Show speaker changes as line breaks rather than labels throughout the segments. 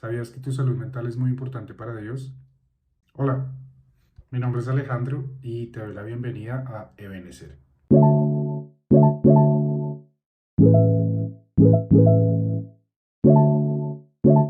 ¿Sabías que tu salud mental es muy importante para Dios? Hola, mi nombre es Alejandro y te doy la bienvenida a Ebenecer.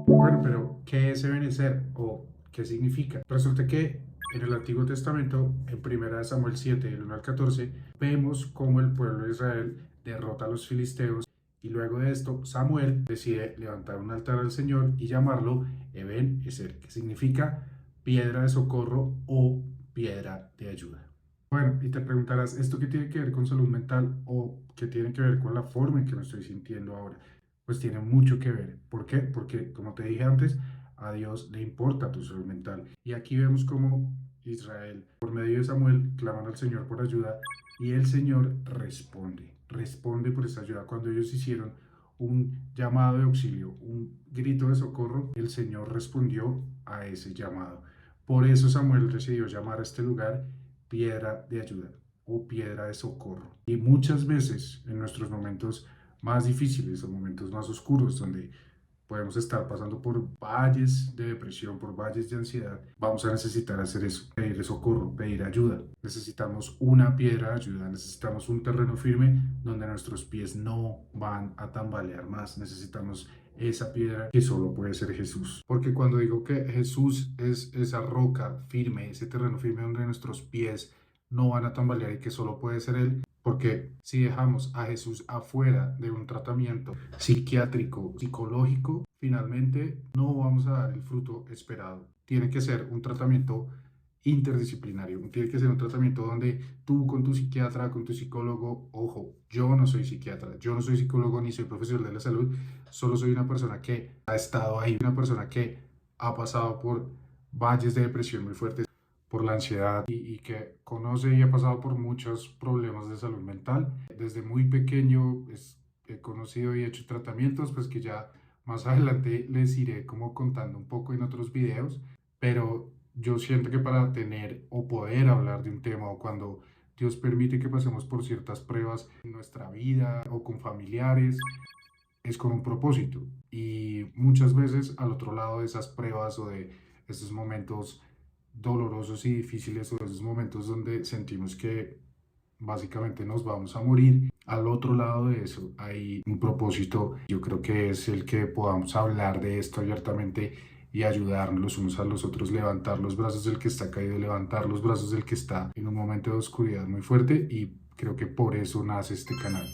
Bueno, pero ¿qué es Ebenecer o qué significa? Resulta que en el Antiguo Testamento, en 1 Samuel 7, del 1 al 14, vemos cómo el pueblo de Israel derrota a los filisteos y luego de esto Samuel decide levantar un altar al Señor y llamarlo Ebenecer, que significa piedra de socorro o piedra de ayuda. Bueno, y te preguntarás, ¿esto qué tiene que ver con salud mental o qué tiene que ver con la forma en que me estoy sintiendo ahora? Pues tiene mucho que ver. ¿Por qué? Porque, como te dije antes, a Dios le importa tu salud mental. Y aquí vemos cómo Israel, por medio de Samuel, claman al Señor por ayuda y el Señor responde por esa ayuda. Cuando ellos hicieron un llamado de auxilio, un grito de socorro, el Señor respondió a ese llamado. Por eso Samuel decidió llamar a este lugar piedra de ayuda o piedra de socorro. Y muchas veces en nuestros momentos más difíciles o momentos más oscuros donde podemos estar pasando por valles de depresión, por valles de ansiedad, vamos a necesitar hacer eso, pedir socorro, pedir ayuda. Necesitamos una piedra de ayuda, necesitamos un terreno firme donde nuestros pies no van a tambalear más. Necesitamos esa piedra que solo puede ser Jesús. Porque cuando digo que Jesús es esa roca firme, ese terreno firme donde nuestros pies no van a tambalear y que solo puede ser Él, porque si dejamos a Jesús afuera de un tratamiento psiquiátrico, psicológico, finalmente no vamos a dar el fruto esperado. Tiene que ser un tratamiento interdisciplinario, tiene que ser un tratamiento donde tú con tu psiquiatra, con tu psicólogo, ojo, yo no soy psiquiatra, yo no soy psicólogo ni soy profesional de la salud, solo soy una persona que ha estado ahí, una persona que ha pasado por valles de depresión muy fuertes, por la ansiedad y que conoce y ha pasado por muchos problemas de salud mental. Desde muy pequeño he conocido y hecho tratamientos, pues que ya más adelante les iré como contando un poco en otros videos, pero yo siento que para tener o poder hablar de un tema o cuando Dios permite que pasemos por ciertas pruebas en nuestra vida o con familiares, es con un propósito. Y muchas veces al otro lado de esas pruebas o de esos momentos dolorosos y difíciles o esos momentos donde sentimos que básicamente nos vamos a morir, al otro lado de eso hay un propósito. Yo creo que es el que podamos hablar de esto abiertamente y ayudarnos los unos a los otros, levantar los brazos del que está caído, levantar los brazos del que está en un momento de oscuridad muy fuerte, y creo que por eso nace este canal.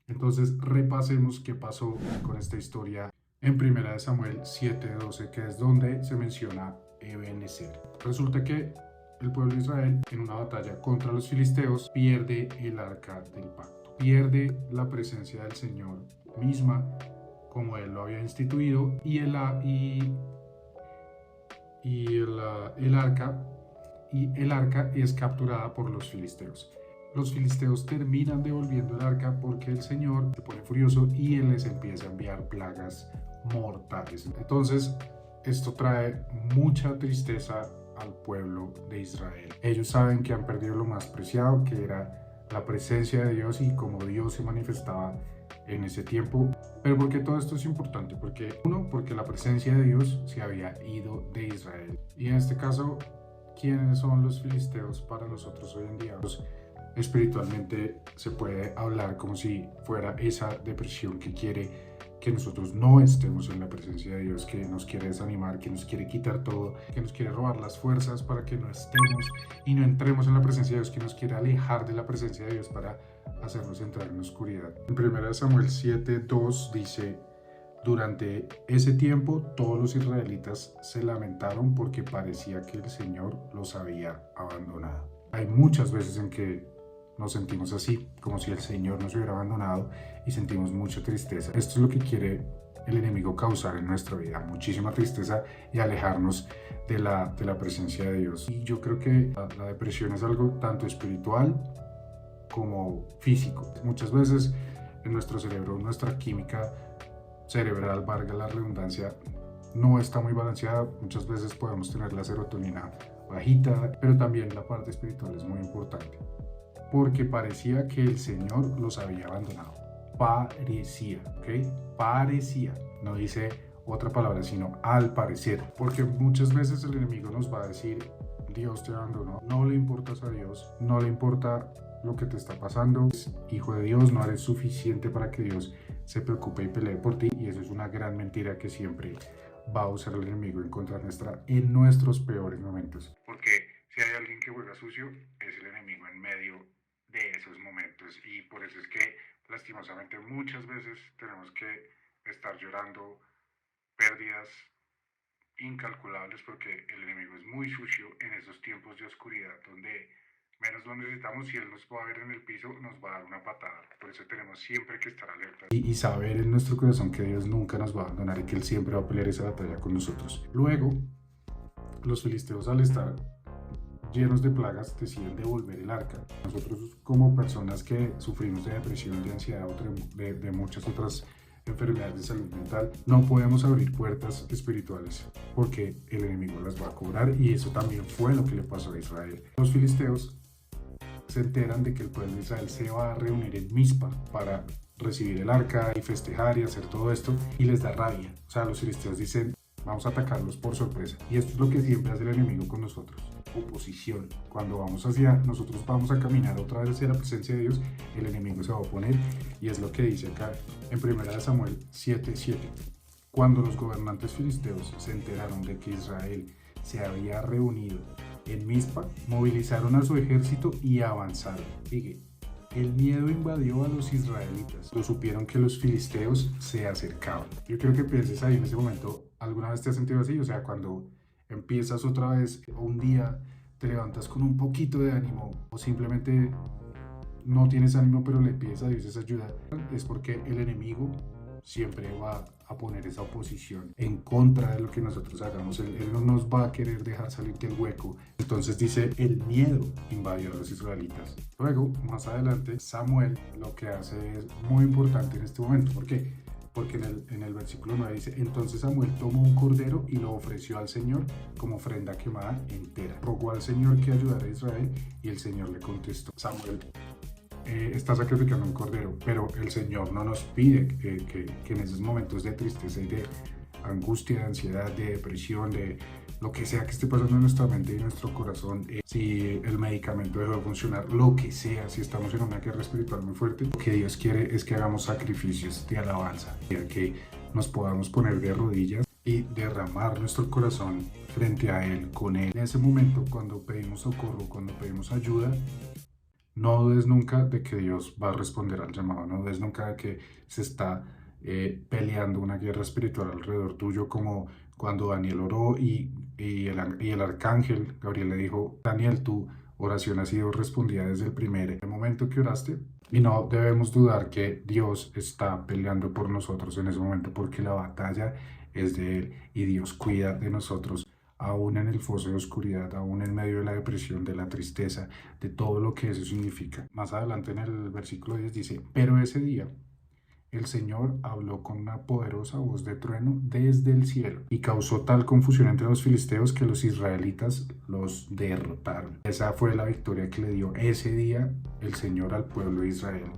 Entonces repasemos qué pasó con esta historia en 1 Samuel 7:12, que es donde se menciona Ebenecer. Resulta que el pueblo de Israel, en una batalla contra los filisteos, pierde el arca del pacto, pierde la presencia del Señor misma como él lo había instituido, el arca es capturada por los filisteos. Los filisteos terminan devolviendo el arca porque el Señor se pone furioso y él les empieza a enviar plagas mortales. Entonces, esto trae mucha tristeza al pueblo de Israel. Ellos saben que han perdido lo más preciado, que era la presencia de Dios y cómo Dios se manifestaba en ese tiempo. Pero ¿por qué todo esto es importante? Porque la presencia de Dios se había ido de Israel. Y en este caso, ¿quiénes son los filisteos para nosotros hoy en día? Espiritualmente se puede hablar como si fuera esa depresión que quiere que nosotros no estemos en la presencia de Dios, que nos quiere desanimar, que nos quiere quitar todo, que nos quiere robar las fuerzas para que no estemos y no entremos en la presencia de Dios, que nos quiere alejar de la presencia de Dios para hacernos entrar en oscuridad. En 1 Samuel 7:2 dice: durante ese tiempo todos los israelitas se lamentaron porque parecía que el Señor los había abandonado. Hay muchas veces en que nos sentimos así, como si el Señor nos hubiera abandonado, y sentimos mucha tristeza. Esto es lo que quiere el enemigo causar en nuestra vida: muchísima tristeza y alejarnos de la presencia de Dios. Y yo creo que la depresión es algo tanto espiritual como físico. Muchas veces en nuestro cerebro, nuestra química cerebral, valga la redundancia, no está muy balanceada. Muchas veces podemos tener la serotonina bajita, pero también la parte espiritual es muy importante, porque parecía que el Señor los había abandonado. Parecía, ¿ok? Parecía. No dice otra palabra, sino al parecer. Porque muchas veces el enemigo nos va a decir, Dios te abandonó, no le importas a Dios, no le importa lo que te está pasando, hijo de Dios, no eres suficiente para que Dios se preocupe y pelee por ti. Y eso es una gran mentira que siempre va a usar el enemigo en contra nuestra en nuestros peores momentos. Porque si hay alguien que juega sucio, es el enemigo en medio de esos momentos. Y por eso es que lastimosamente muchas veces tenemos que estar llorando pérdidas incalculables, porque el enemigo es muy sucio en esos tiempos de oscuridad donde menos lo necesitamos. Si él nos va a ver en el piso, nos va a dar una patada. Por eso tenemos siempre que estar alertas y saber en nuestro corazón que Dios nunca nos va a abandonar y que Él siempre va a pelear esa batalla con nosotros. Luego, los filisteos, al estar llenos de plagas, deciden devolver el arca. Nosotros, como personas que sufrimos de depresión, de ansiedad, de muchas otras enfermedades de salud mental, no podemos abrir puertas espirituales porque el enemigo las va a cobrar, y eso también fue lo que le pasó a Israel. Los filisteos se enteran de que el pueblo de Israel se va a reunir en Mizpa para recibir el arca y festejar y hacer todo esto, y les da rabia. O sea, los filisteos dicen, vamos a atacarlos por sorpresa. Y esto es lo que siempre hace el enemigo con nosotros: oposición. Cuando nosotros vamos a caminar otra vez hacia la presencia de Dios, el enemigo se va a oponer, y es lo que dice acá en 1 Samuel 7:7. Cuando los gobernantes filisteos se enteraron de que Israel se había reunido en Mizpa, movilizaron a su ejército y avanzaron. Sigue. El miedo invadió a los israelitas. Lo supieron que los filisteos se acercaban. Yo quiero que pienses ahí en ese momento, ¿alguna vez te has sentido así? O sea, cuando empiezas otra vez, o un día te levantas con un poquito de ánimo, o simplemente no tienes ánimo pero le pides a Dios esa ayuda, es porque el enemigo siempre va a poner esa oposición en contra de lo que nosotros hagamos. Él no nos va a querer dejar salir del hueco. Entonces dice, el miedo invadió a los israelitas. Luego, más adelante, Samuel lo que hace es muy importante en este momento. ¿Por qué? Porque en el versículo 9 dice, entonces Samuel tomó un cordero y lo ofreció al Señor como ofrenda quemada entera. Rogó al Señor que ayudara a Israel, y el Señor le contestó. Samuel está sacrificando un cordero, pero el Señor no nos pide que en esos momentos de tristeza y de angustia, de ansiedad, de depresión, de lo que sea que esté pasando en nuestra mente y en nuestro corazón, si el medicamento dejó de funcionar, lo que sea, si estamos en una guerra espiritual muy fuerte, lo que Dios quiere es que hagamos sacrificios de alabanza, que nos podamos poner de rodillas y derramar nuestro corazón frente a Él, con Él. En ese momento, cuando pedimos socorro, cuando pedimos ayuda, no dudes nunca de que Dios va a responder al llamado. No dudes nunca de que se está peleando una guerra espiritual alrededor tuyo, como cuando Daniel oró y el arcángel Gabriel le dijo, Daniel, tu oración ha sido respondida desde el primer momento que oraste. Y no debemos dudar que Dios está peleando por nosotros en ese momento, porque la batalla es de Él, y Dios cuida de nosotros aún en el foso de oscuridad, aún en medio de la depresión, de la tristeza, de todo lo que eso significa. Más adelante en el versículo 10 dice, pero ese día el Señor habló con una poderosa voz de trueno desde el cielo, y causó tal confusión entre los filisteos que los israelitas los derrotaron. Esa fue la victoria que le dio ese día el Señor al pueblo de Israel,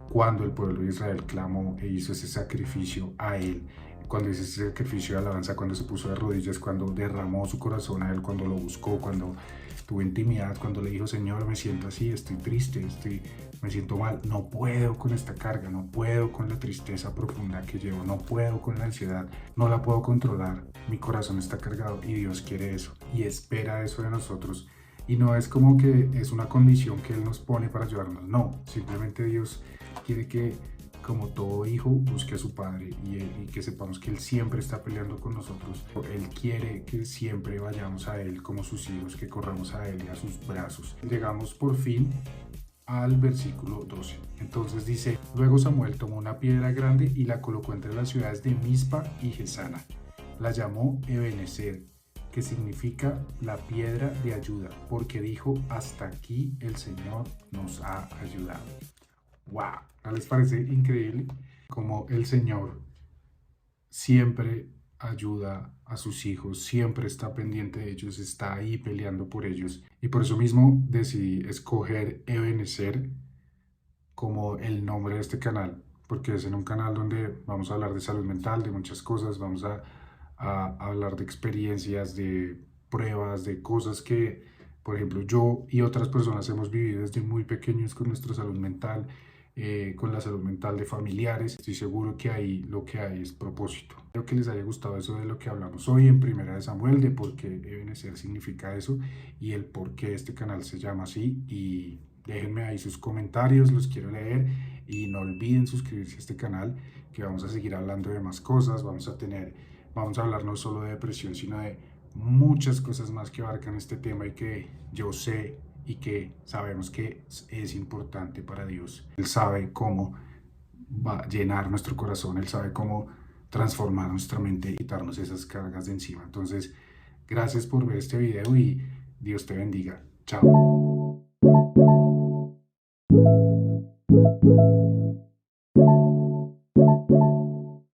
cuando el pueblo de Israel clamó e hizo ese sacrificio a Él. Cuando hizo ese sacrificio de alabanza, cuando se puso de rodillas, cuando derramó su corazón a Él, cuando lo buscó, cuando tuvo intimidad, cuando le dijo, Señor, me siento así, estoy triste, me siento mal, no puedo con esta carga, no puedo con la tristeza profunda que llevo, no puedo con la ansiedad, no la puedo controlar, mi corazón está cargado. Y Dios quiere eso y espera eso de nosotros. Y no es como que es una condición que Él nos pone para ayudarnos, no, simplemente Dios quiere que, como todo hijo, busque a su padre, y que sepamos que Él siempre está peleando con nosotros. Él quiere que siempre vayamos a Él como sus hijos, que corramos a Él y a sus brazos. Llegamos por fin al versículo 12. Entonces dice, luego Samuel tomó una piedra grande y la colocó entre las ciudades de Mizpa y Gesana. La llamó Ebenezer, que significa la piedra de ayuda, porque dijo, hasta aquí el Señor nos ha ayudado. ¡Wow! ¿No les parece increíble cómo el Señor siempre ayuda a sus hijos, siempre está pendiente de ellos, está ahí peleando por ellos? Y por eso mismo decidí escoger Ebenezer como el nombre de este canal, porque es en un canal donde vamos a hablar de salud mental, de muchas cosas, vamos a a hablar de experiencias, de pruebas, de cosas que, por ejemplo, yo y otras personas hemos vivido desde muy pequeños con nuestra salud mental, con la salud mental de familiares. Estoy seguro que ahí lo que hay es propósito. Espero que les haya gustado eso de lo que hablamos hoy en Primera de Samuel, de por qué Ebenezer significa eso y el por qué este canal se llama así. Y déjenme ahí sus comentarios, los quiero leer. Y no olviden suscribirse a este canal, que vamos a seguir hablando de más cosas. Vamos a hablar no solo de depresión, sino de muchas cosas más que abarcan este tema y que yo sé y que sabemos que es importante para Dios. Él sabe cómo va a llenar nuestro corazón, Él sabe cómo transformar nuestra mente y quitarnos esas cargas de encima. Entonces, gracias por ver este video y Dios te bendiga. Chao.